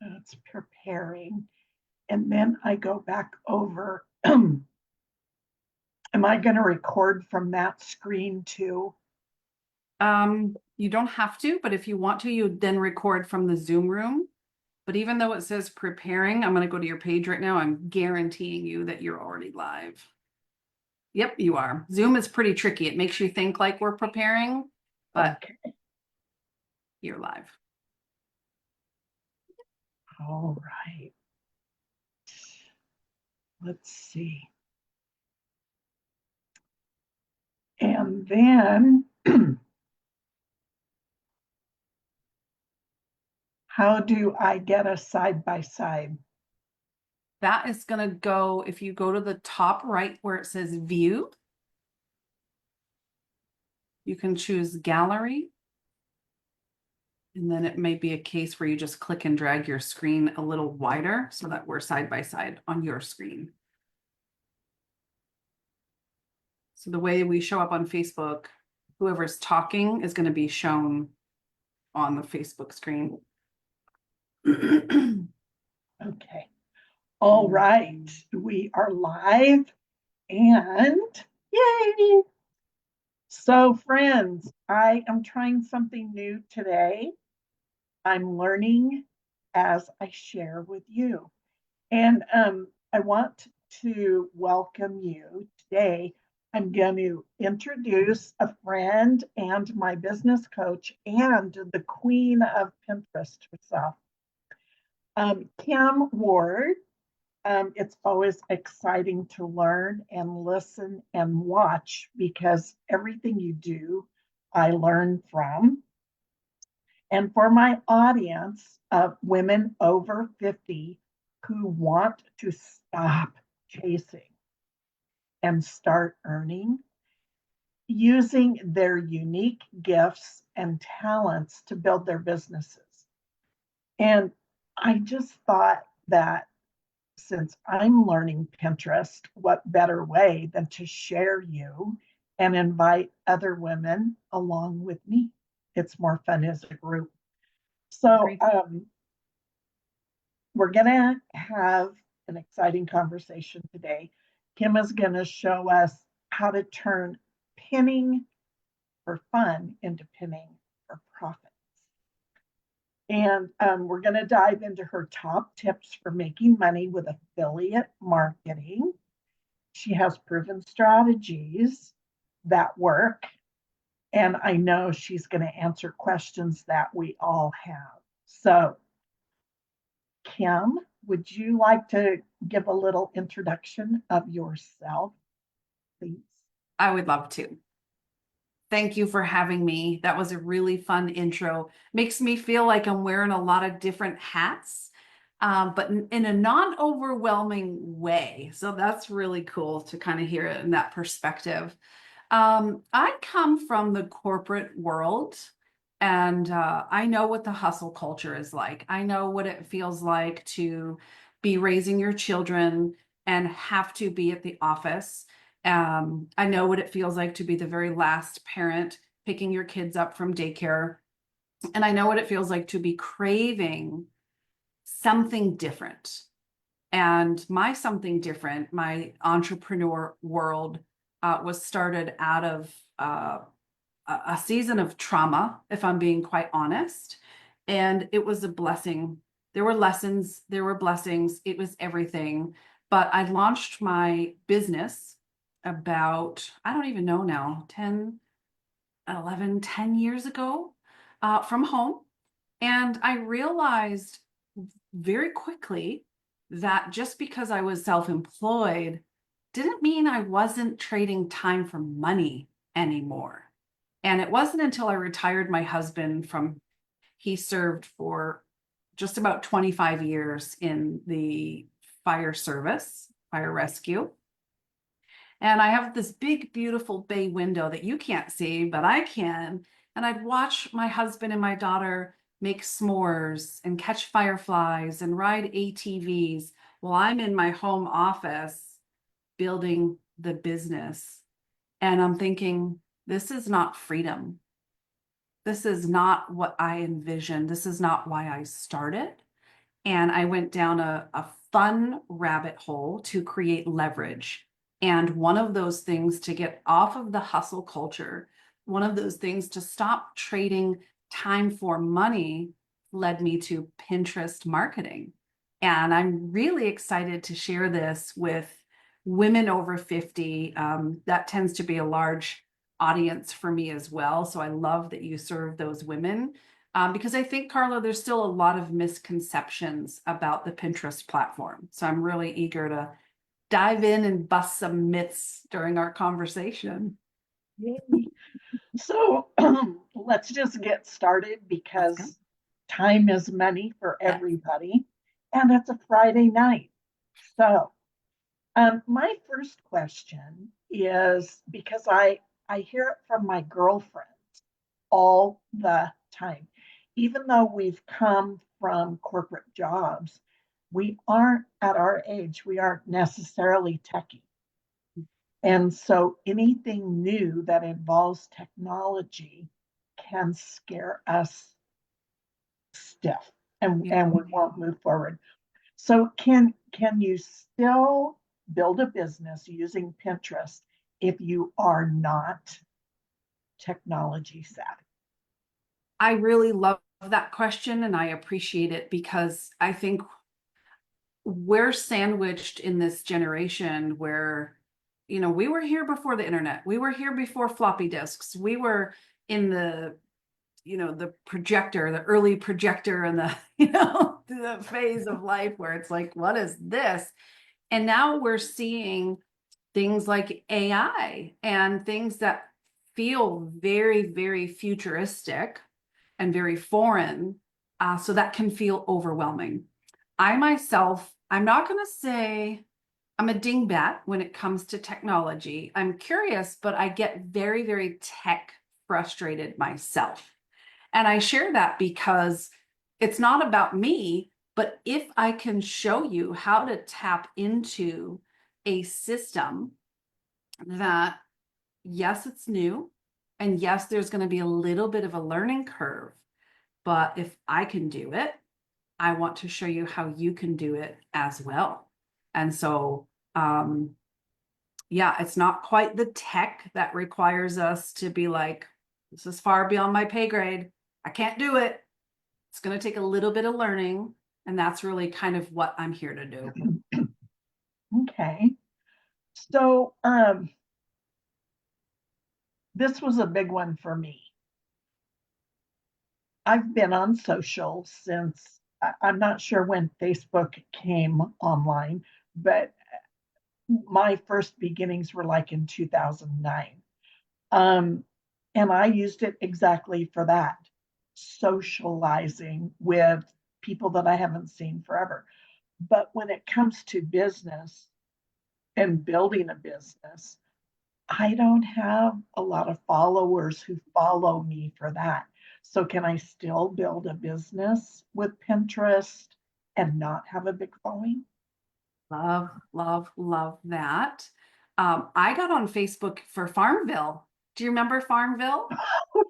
It's preparing. And then I go back over. Am I going to record from that screen too? You don't have to, but if you want to, you then record from the Zoom room. But even though it says preparing, I'm going to go to your page right now. I'm guaranteeing you that you're already live. Yep, you are. Zoom is pretty tricky. It makes you think like we're preparing, but Okay. you're live. All right. Let's see. And then how do I get a side by side? That is going to go, if you go to the top right where it says view, you can choose gallery. And then it may be a case where you just click and drag your screen a little wider so that we're side by side on your screen. So the way we show up on Facebook, whoever's talking is going to be shown on the Facebook screen. Okay. All right. We are live and yay. So, friends, I am trying something new today. I'm learning as I share with you. And I want to welcome you today. I'm going to introduce a friend and my business coach and the queen of Pinterest herself, Kim Ward. It's always exciting to learn and listen and watch because everything you do, I learn from. And for my audience of women over 50 who want to stop chasing and start earning, using their unique gifts and talents to build their businesses. And I just thought that since I'm learning Pinterest, what better way than to share you and invite other women along with me? It's more fun as a group. So, Great. we're going to have an exciting conversation today. Kim is going to show us how to turn pinning for fun into pinning for profits. And we're going to dive into her top tips for making money with affiliate marketing. She has proven strategies that work. And I know she's going to answer questions that we all have. So, Kim, would you like to give a little introduction of yourself, please? I would love to. Thank you for having me. That was a really fun intro. Makes me feel like I'm wearing a lot of different hats, but in a non-overwhelming way. So that's really cool to kind of hear it in that perspective. I come from the corporate world, and I know what the hustle culture is like. I know what it feels like to be raising your children and have to be at the office. I know what it feels like to be the very last parent picking your kids up from daycare. And I know what it feels like to be craving something different. And my something different, my entrepreneur world, was started out of a season of trauma, if I'm being quite honest. And it was a blessing. There were lessons, there were blessings, it was everything. But I launched my business about, I don't even know now, 10, 11, 10 years ago, from home. And I realized very quickly that just because I was self-employed didn't mean I wasn't trading time for money anymore. And it wasn't until I retired my husband from, he served for just about 25 years in the fire service, fire rescue. And I have this big, beautiful bay window that you can't see, but I can. And I'd watch my husband and my daughter make s'mores and catch fireflies and ride ATVs while I'm in my home office building the business. And I'm thinking, this is not freedom. This is not what I envisioned. This is not why I started. and I went down a fun rabbit hole to create leverage. And one of those things to get off of the hustle culture, one of those things to stop trading time for money led me to Pinterest marketing. And I'm really excited to share this with women over 50. That tends to be a large audience for me as well. So I love that you serve those women. Because I think, Carla, there's still a lot of misconceptions about the Pinterest platform. So I'm really eager to dive in and bust some myths during our conversation. Yay. So let's just get started Let's go. because time is money for Yes. everybody, and it's a Friday night. So, my first question is because I hear it from my girlfriends all the time. Even though we've come from corporate jobs, we aren't at our age, we aren't necessarily techie. And so anything new that involves technology can scare us stiff and, Yeah. and we won't move forward. So can you still build a business using Pinterest if you are not technology savvy? I really love that question and I appreciate it because I think we're sandwiched in this generation where, we were here before the internet. We were here before floppy disks. We were in the projector, the early projector and the, the phase of life where it's like, what is this? And now we're seeing things like AI and things that feel very, very futuristic and very foreign. So that can feel overwhelming. I myself, I'm not going to say I'm a dingbat when it comes to technology. I'm curious, but I get very, very tech frustrated myself. And I share that because it's not about me, but if I can show you how to tap into a system that, yes, it's new, and yes, there's going to be a little bit of a learning curve, but if I can do it, I want to show you how you can do it as well. And so, yeah, it's not quite the tech that requires us to be like, this is far beyond my pay grade. I can't do it. It's going to take a little bit of learning. And that's really kind of what I'm here to do. Okay. So this was a big one for me. I've been on social since I'm not sure when Facebook came online, but my first beginnings were like in 2009. Um, and I used it exactly for that, socializing with people that I haven't seen forever. But when it comes to business and building a business, I don't have a lot of followers who follow me for that. So can I still build a business with Pinterest and not have a big following? Love, love, love that. I got on Facebook for Farmville. Do you remember Farmville?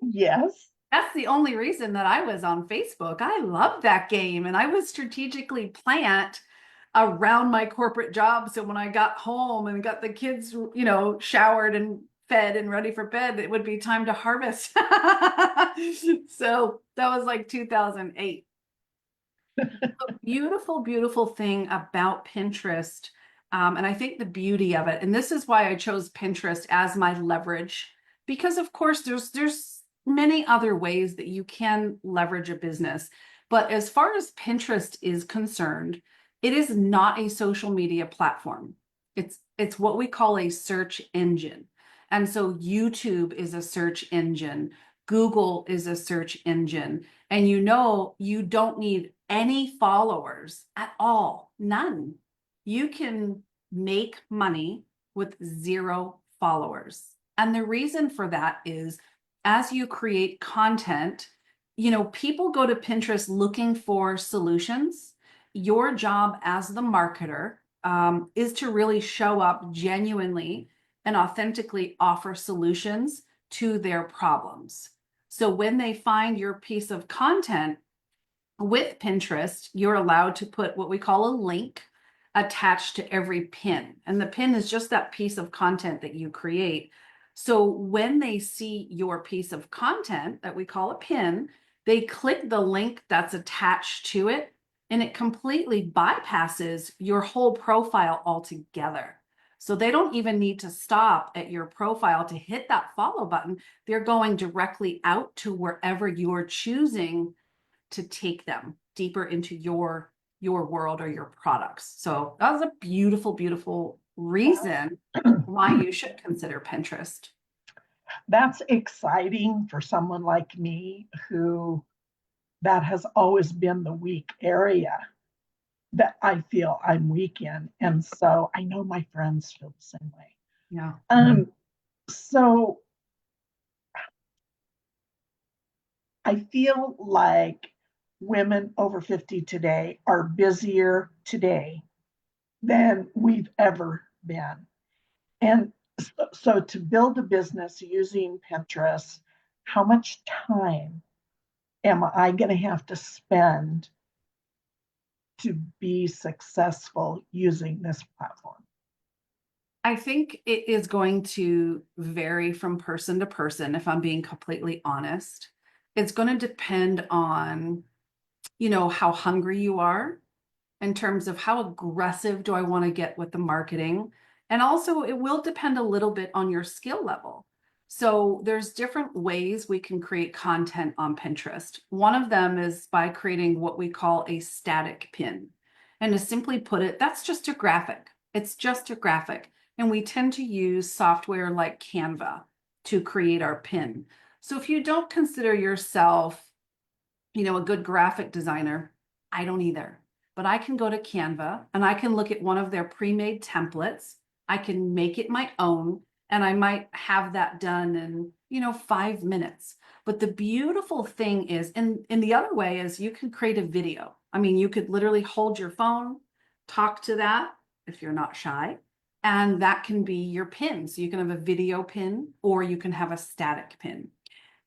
Yes. That's the only reason that I was on Facebook. I love that game and I would strategically plant around my corporate job. So when I got home and got the kids, showered and fed and ready for bed, it would be time to harvest. So that was like 2008. The beautiful, beautiful thing about Pinterest, and I think the beauty of it, and this is why I chose Pinterest as my leverage, because of course there's many other ways that you can leverage a business. But as far as Pinterest is concerned, it is not a social media platform. It's what we call a search engine. And so YouTube is a search engine, Google is a search engine, and you don't need any followers at all, none. You can make money with 0 followers. And the reason for that is as you create content, people go to Pinterest looking for solutions. Your job as the marketer is to really show up genuinely and authentically offer solutions to their problems. So when they find your piece of content, With Pinterest, you're allowed to put what we call a link attached to every pin. And the pin is just that piece of content that you create. So when they see your piece of content that we call a pin, they click the link that's attached to it, and it completely bypasses your whole profile altogether. So they don't even need to stop at your profile to hit that follow button. They're going directly out to wherever you're choosing to take them deeper into your world or your products. So that was a beautiful, beautiful reason why you should consider Pinterest. That's exciting for someone like me who that has always been the weak area that I feel I'm weak in. And so I know my friends feel the same way. Yeah. So I feel like women over 50 today are busier today than we've ever been. And so to build a business using Pinterest, how much time am I going to have to spend to be successful using this platform? I think it is going to vary from person to person, if I'm being completely honest. It's going to depend on, how hungry you are in terms of how aggressive do I want to get with the marketing. And also, it will depend a little bit on your skill level. So there's different ways we can create content on Pinterest. One of them is by creating what we call a static pin. And to simply put it, that's just a graphic. It's just a graphic. And we tend to use software like Canva to create our pin. So if you don't consider yourself, a good graphic designer, I don't either. But I can go to Canva and I can look at one of their pre-made templates. I can make it my own, and I might have that done in, 5 minutes. But the beautiful thing is, and the other way is you can create a video. I mean, you could literally hold your phone, talk to that if you're not shy, and that can be your pin. So you can have a video pin or you can have a static pin.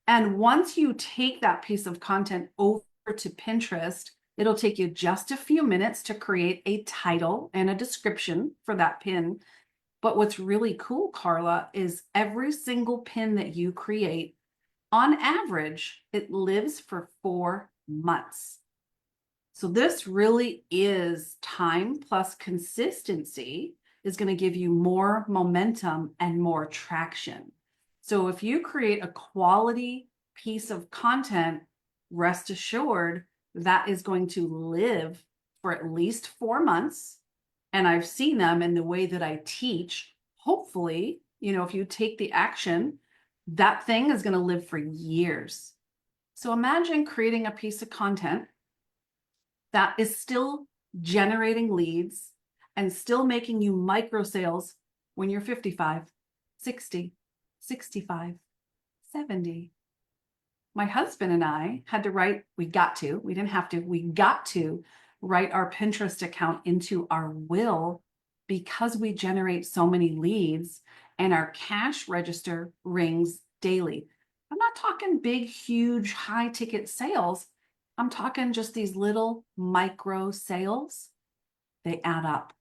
And once you take that piece of content over to Pinterest, it'll take you just a few minutes to create a title and a description for that pin. But what's really cool, Carla, is every single pin that you create, on average, it lives for 4 months. So this really is time plus consistency is going to give you more momentum and more traction. So if you create a quality piece of content, rest assured that is going to live for at least 4 months. And I've seen them in the way that I teach. Hopefully, if you take the action, that thing is going to live for years. So imagine creating a piece of content that is still generating leads and still making you micro sales when you're 55, 60, 65, 70. My husband and I had to write, we didn't have to, we got to write our Pinterest account into our will because we generate so many leads and our cash register rings daily. I'm not talking big, huge, high ticket sales. I'm talking just these little micro sales. They add up.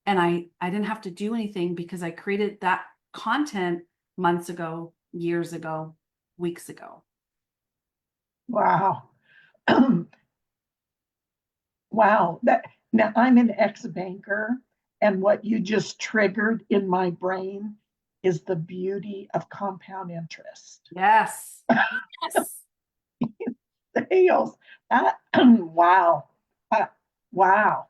And I didn't have to do anything because I created that content months ago, years ago, weeks ago. Wow. Wow. Now I'm an ex-banker, and what you just triggered in my brain is the beauty of compound interest. Yes. Yes. Sales. Wow. Uh, wow.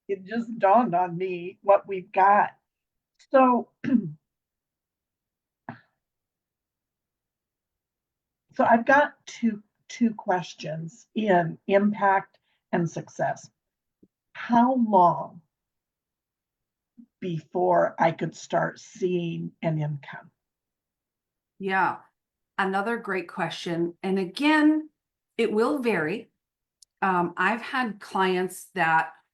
It just dawned on me what we've got. So, so I've got two questions in impact and success. How long before I could start seeing an income? Yeah. Another great question. And again, it will vary. I've had clients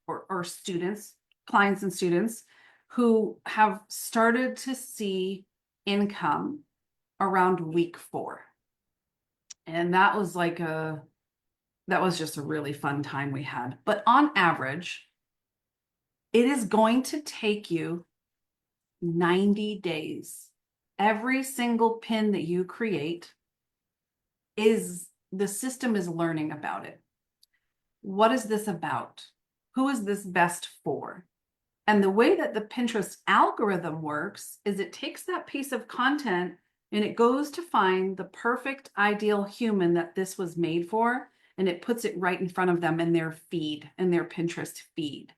or students, clients and students who have started to see income around week 4. And that was like That was just a really fun time we had. But on average, it is going to take you 90 days. Every single pin that you create is the system is learning about it. What is this about? Who is this best for? And the way that the Pinterest algorithm works is it takes that piece of content and it goes to find the perfect ideal human that this was made for, and it puts it right in front of them in their feed, in their Pinterest feed.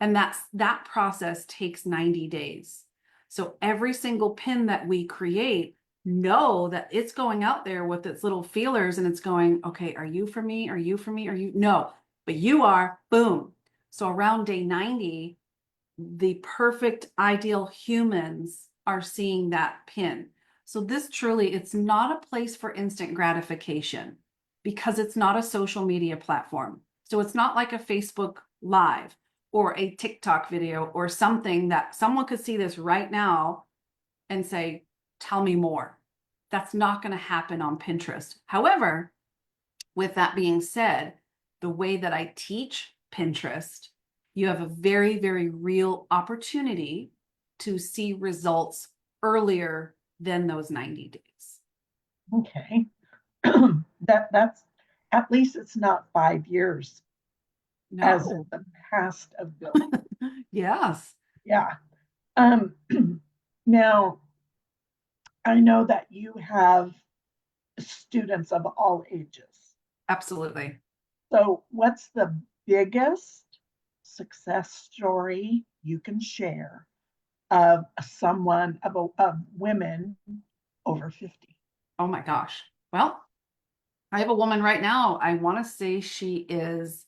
And that process takes 90 days. So every single pin that we create, know that it's going out there with its little feelers and it's going, okay, are you for me? Are you for me? Are you? No, but you are, boom. So around day 90, the perfect ideal humans are seeing that pin. So this truly, it's not a place for instant gratification because it's not a social media platform. So it's not like a Facebook Live or a TikTok video or something that someone could see this right now and say, tell me more. That's not going to happen on Pinterest. However, with that being said, the way that I teach Pinterest, you have a very, very real opportunity to see results earlier than those 90 days. Okay. That's, at least it's not 5 years as in No. the past of building. Yes, Yeah. Um, now, I know that you have students of all ages. absolutely. So, what's the biggest success story you can share of someone, of women over 50? Oh my gosh. Well, I have a woman right now. I want to say she is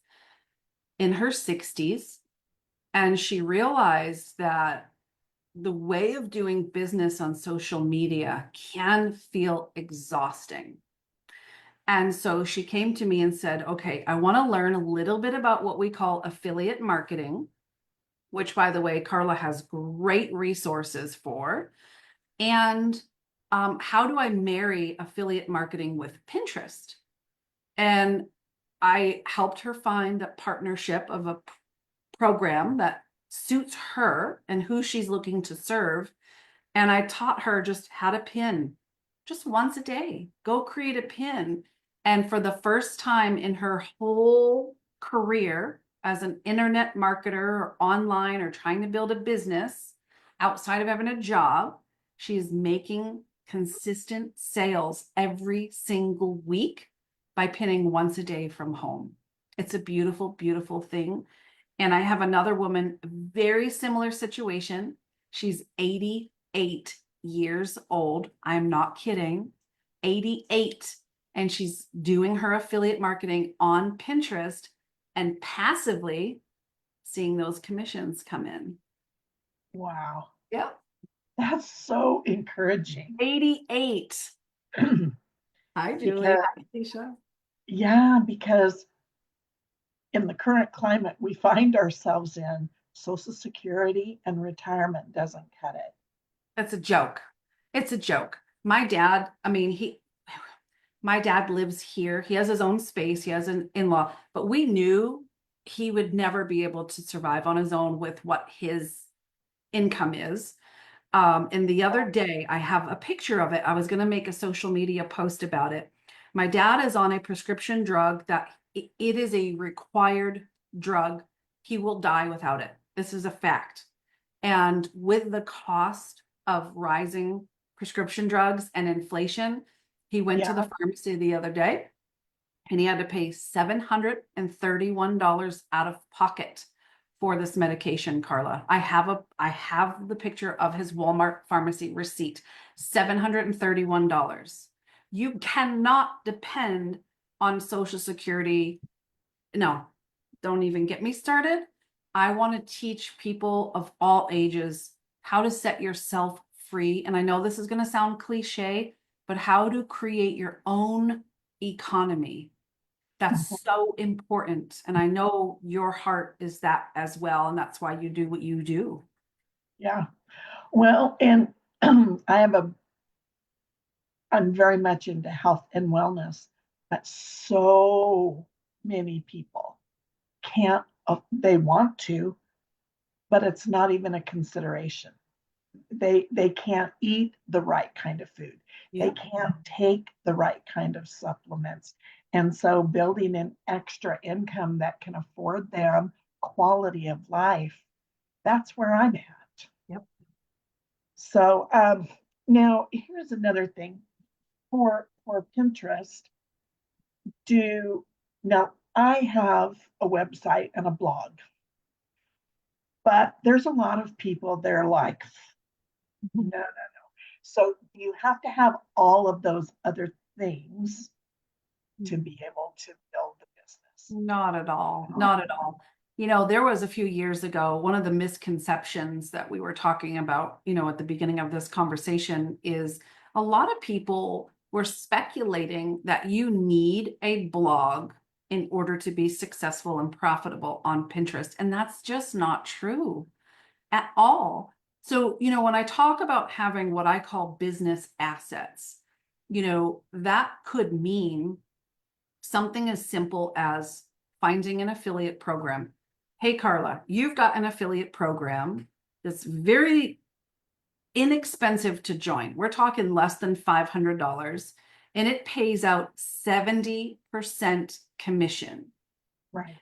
in her 60s, and she realized that the way of doing business on social media can feel exhausting. And so she came to me and said, okay, I want to learn a little bit about what we call affiliate marketing, which, by the way, Carla has great resources for. And how do I marry affiliate marketing with Pinterest? And I helped her find a partnership of a program that suits her and who she's looking to serve. And I taught her just how to pin just once a day. Go create a pin. And for the first time in her whole career as an internet marketer or online or trying to build a business outside of having a job, she's making consistent sales every single week by pinning once a day from home. It's a beautiful, beautiful thing. And I have another woman, very similar situation. She's 88 years old. I'm not kidding. 88. And she's doing her affiliate marketing on Pinterest and passively seeing those commissions come in. Wow, Yep. that's so encouraging. 88. Hi, Julie. Because, Hi, Tisha. yeah, because in the current climate we find ourselves in, Social Security and retirement doesn't cut it. That's a joke. It's a joke. My dad, I mean, my dad lives here. He has his own space. He has an in-law, but we knew he would never be able to survive on his own with what his income is. And the other day, I have a picture of it. I was going to make a social media post about it. My dad is on a prescription drug that it is a required drug. He will die without it. This is a fact. And with the cost of rising prescription drugs and inflation, he went to Yeah, the pharmacy the other day and he had to pay $731 out of pocket for this medication, Carla. I have the picture of his Walmart pharmacy receipt. $731. You cannot depend on Social Security. No, don't even get me started. I want to teach people of all ages how to set yourself free. And I know this is going to sound cliche, but how to create your own economy. That's so important. And I know your heart is that as well. And that's why you do what you do. yeah. Well, and I have a, I'm very much into health and wellness, but so many people can't, they want to, but it's not even a consideration. They can't eat the right kind of food. They Yeah. can't take the right kind of supplements. And so building an extra income that can afford them quality of life, that's where I'm at. Yep. So now here's another thing for Pinterest. Do now I have a website and a blog, but there's a lot of people they're like, no. So you have to have all of those other things to be able to build the business. Not at all. Not at all. You know, there was a few years ago, one of the misconceptions that we were talking about, you know, at the beginning of this conversation is a lot of people were speculating that you need a blog in order to be successful and profitable on Pinterest. And that's just not true at all. So, you know, when I talk about having what I call business assets, you know, that could mean something as simple as finding an affiliate program. Hey, Carla, you've got an affiliate program that's very inexpensive to join. We're talking less than $500, and it pays out 70% commission. Right.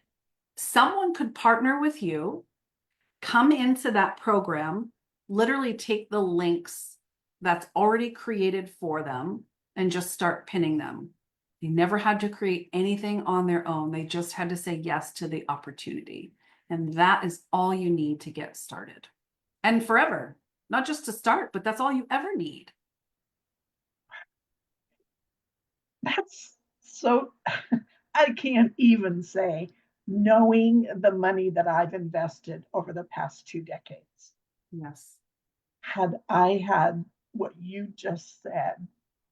Someone could partner with you, come into that program, literally take the links that's already created for them and just start pinning them. They never had to create anything on their own. They just had to say yes to the opportunity. And that is all you need to get started. And forever, not just to start, but that's all you ever need. That's so, I can't even say, knowing the money that I've invested over the past 2 decades. Yes. Had I had what you just said,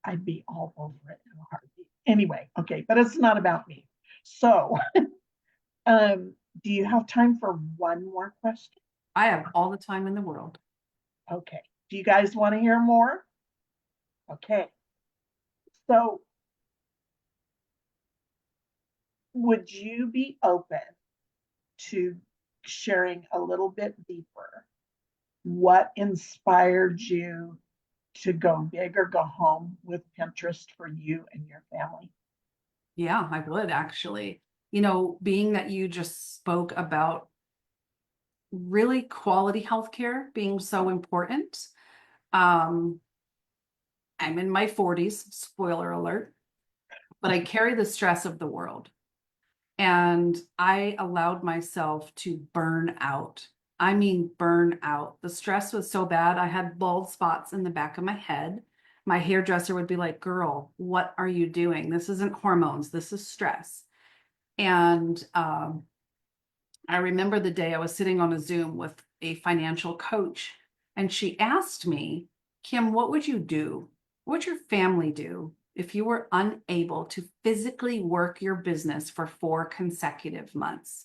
I'd be all over it in a heartbeat. Anyway, okay, but it's not about me. So, do you have time for one more question? I have all the time in the world. Okay. Do you guys want to hear more? Okay. So, would you be open to sharing a little bit deeper what inspired you to go big or go home with Pinterest for you and your family? Yeah, I would actually. You know, being that you just spoke about really quality healthcare being so important. Um, I'm in my 40s, spoiler alert, but I carry the stress of the world. And I allowed myself to burn out. I mean, burn out. The stress was so bad. I had bald spots in the back of my head. My hairdresser would be like, girl, what are you doing? This isn't hormones. This is stress. And I remember the day I was sitting on a Zoom with a financial coach, and she asked me, Kim, what would you do? What would your family do if you were unable to physically work your business for 4 consecutive months?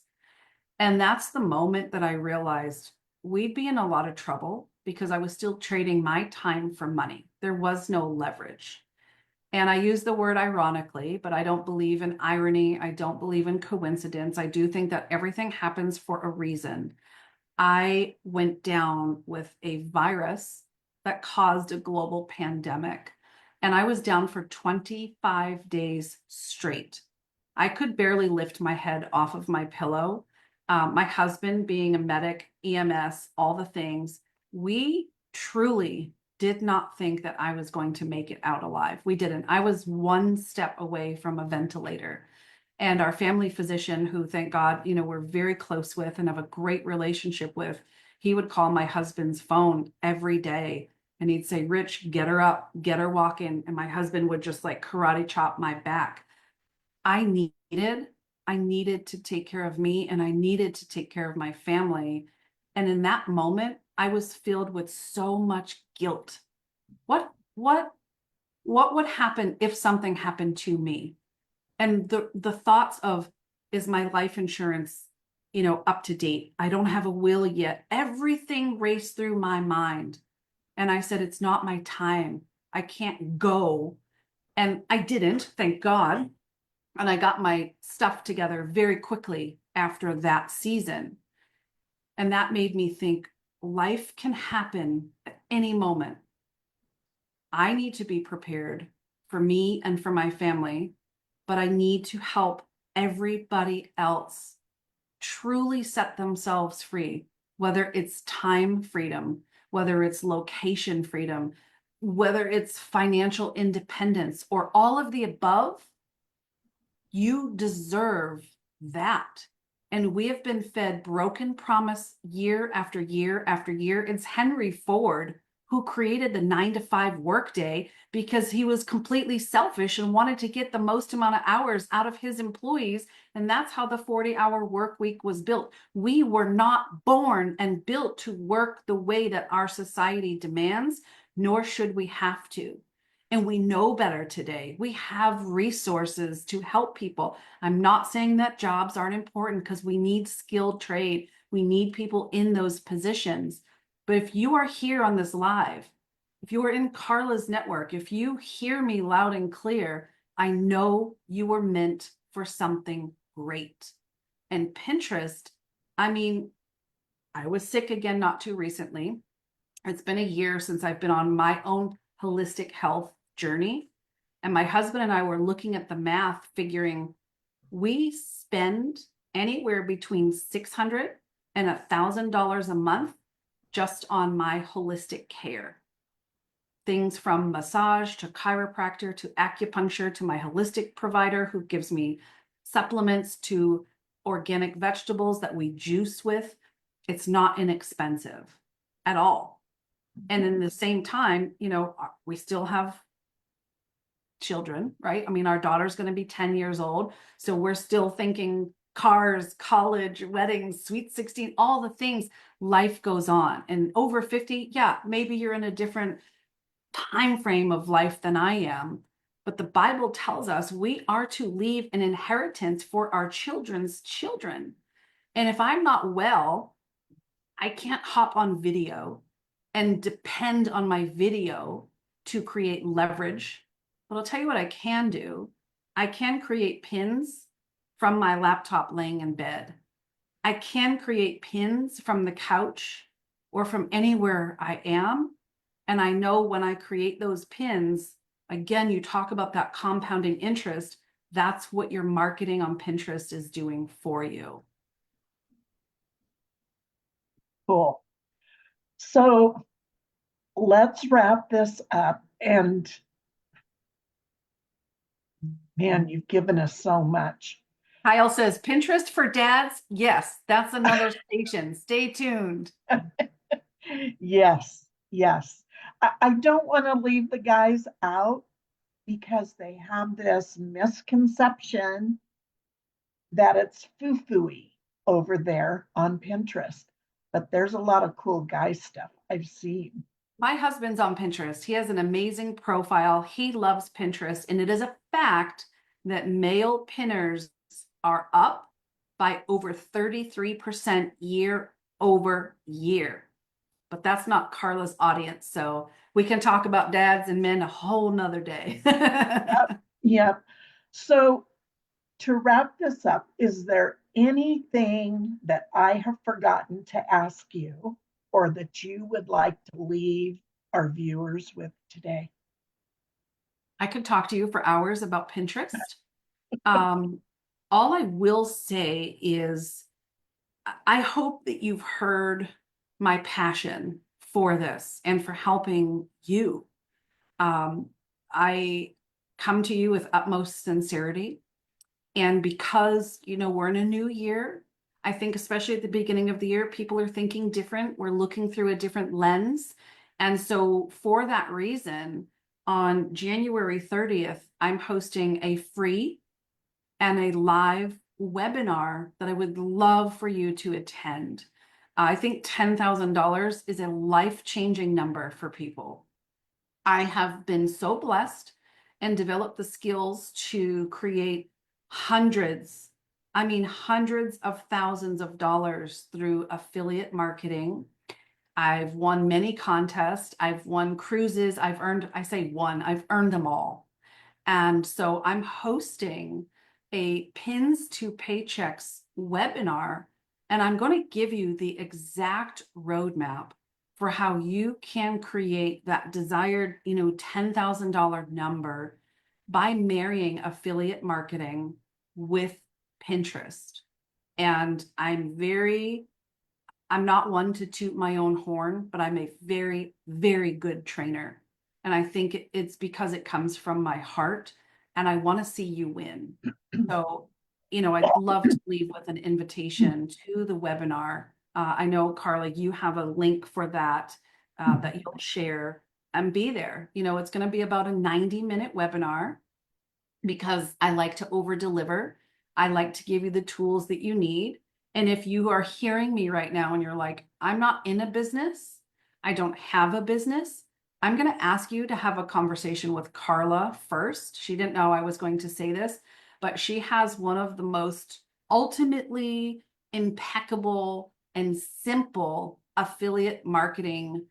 And that's the moment that I realized we'd be in a lot of trouble because I was still trading my time for money. There was no leverage. And I use the word ironically, but I don't believe in irony. I don't believe in coincidence. I do think that everything happens for a reason. I went down with a virus that caused a global pandemic, and I was down for 25 days straight. I could barely lift my head off of my pillow. My husband, being a medic, EMS, all the things, we truly did not think that I was going to make it out alive. We didn't. I was one step away from a ventilator. And our family physician, who thank God, you know, we're very close with and have a great relationship with, he would call my husband's phone every day and he'd say, Rich, get her up, get her walking. And my husband would just like karate chop my back. I needed to take care of me and I needed to take care of my family. And in that moment, I was filled with so much guilt. What would happen if something happened to me? And the thoughts of, is my life insurance, you know, up to date? I don't have a will yet. Everything raced through my mind. And I said, it's not my time. I can't go. And I didn't, thank God. And I got my stuff together very quickly after that season. And that made me think life can happen at any moment. I need to be prepared for me and for my family, but I need to help everybody else truly set themselves free, whether it's time freedom, whether it's location freedom, whether it's financial independence, or all of the above. You deserve that. And we have been fed broken promise year after year after year. It's Henry Ford who created the 9 to 5 workday because he was completely selfish and wanted to get the most amount of hours out of his employees. And that's how the 40-hour work week was built. We were not born and built to work the way that our society demands, nor should we have to. And we know better today. We have resources to help people. I'm not saying that jobs aren't important, because we need skilled trade. We need people in those positions. But if you are here on this live, if you are in Carla's network, if you hear me loud and clear, I know you were meant for something great. And Pinterest, I mean, I was sick again not too recently. It's been a year since I've been on my own holistic health journey. And my husband and I were looking at the math, figuring we spend anywhere between $600 and $1,000 a month just on my holistic care. Things from massage to chiropractor to acupuncture to my holistic provider who gives me supplements to organic vegetables that we juice with. It's not inexpensive at all. And in the same time, you know, we still have children, right? I mean, our daughter's going to be 10 years old. So we're still thinking cars, college, weddings, sweet 16, all the things. Life goes on. And over 50, yeah, maybe you're in a different time frame of life than I am. But the Bible tells us we are to leave an inheritance for our children's children. And if I'm not well, I can't hop on video and depend on my video to create leverage. But I'll tell you what I can do. I can create pins from my laptop laying in bed. I can create pins from the couch or from anywhere I am. And I know when I create those pins, again, you talk about that compounding interest. That's what your marketing on Pinterest is doing for you. Cool. So let's wrap this up. And man, you've given us so much. Kyle says, Pinterest for dads? Yes, that's another station. Stay tuned. Yes, yes. I don't want to leave the guys out because they have this misconception that it's foo-foo-y over there on Pinterest. But there's a lot of cool guy stuff I've seen. My husband's on Pinterest. He has an amazing profile. He loves Pinterest. And it is a fact that male pinners are up by over 33% year over year. But that's not Carla's audience. So we can talk about dads and men a whole nother day. Yep. So to wrap this up, is there anything that I have forgotten to ask you or that you would like to leave our viewers with today? I could talk to you for hours about Pinterest. All I will say is I hope that you've heard my passion for this and for helping you. I come to you with utmost sincerity. And because, you know, we're in a new year, I think especially at the beginning of the year, people are thinking different. We're looking through a different lens. And so for that reason, on January 30th, I'm hosting a free and a live webinar that I would love for you to attend. I think $10,000 is a life-changing number for people. I have been so blessed and developed the skills to create hundreds of thousands of dollars through affiliate marketing. I've won many contests. I've won cruises. I've earned them all. And so I'm hosting a Pins to Paychecks webinar, and I'm going to give you the exact roadmap for how you can create that desired, $10,000 number by marrying affiliate marketing with Pinterest. And I'm not one to toot my own horn, but I'm a very, very good trainer. And I think it's because it comes from my heart and I want to see you win. So, I'd love to leave with an invitation to the webinar. I know, Carla, you have a link for that that you'll share and be there. It's going to be about a 90-minute webinar because I like to over deliver. I like to give you the tools that you need. And if you are hearing me right now and you're like, I'm not in a business, I don't have a business, I'm going to ask you to have a conversation with Carla first. She didn't know I was going to say this, but she has one of the most ultimately impeccable and simple affiliate marketing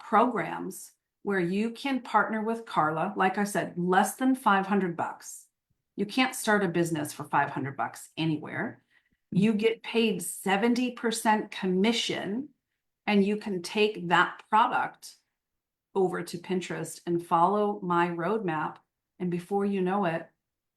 programs where you can partner with Carla. Like I said, less than $500. You can't start a business for $500 anywhere. You get paid 70% commission, and you can take that product over to Pinterest and follow my roadmap. And before you know it,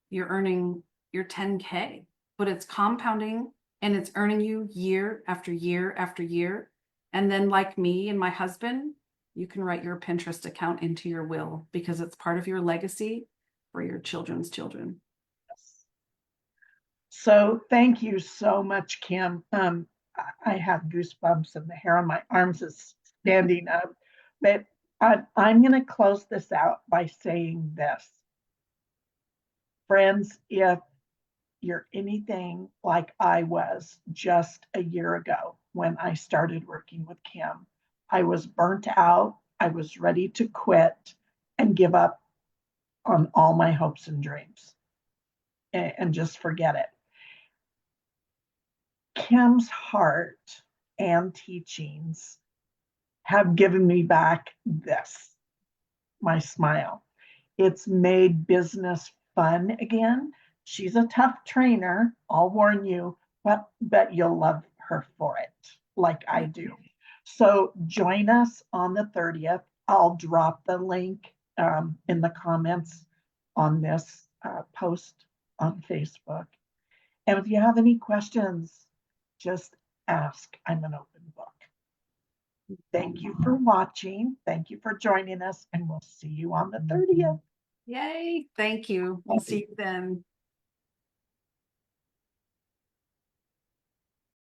you're earning your 10K, but it's compounding and it's earning you year after year after year. And then, like me and my husband, you can write your Pinterest account into your will because it's part of your legacy for your children's children. So thank you so much, Kim. I have goosebumps and the hair on my arms is standing up. But I'm going to close this out by saying this. Friends, if you're anything like I was just a year ago when I started working with Kim, I was burnt out. I was ready to quit and give up on all my hopes and dreams and just forget it. Kim's heart and teachings have given me back this, my smile. It's made business fun again. She's a tough trainer, I'll warn you, but you'll love her for it, like I do. So join us on the 30th. I'll drop the link in the comments on this post on Facebook. And if you have any questions, just ask. I'm an open book. Thank you for watching. Thank you for joining us, and we'll see you on the 30th. Yay. Thank you. We'll see you then.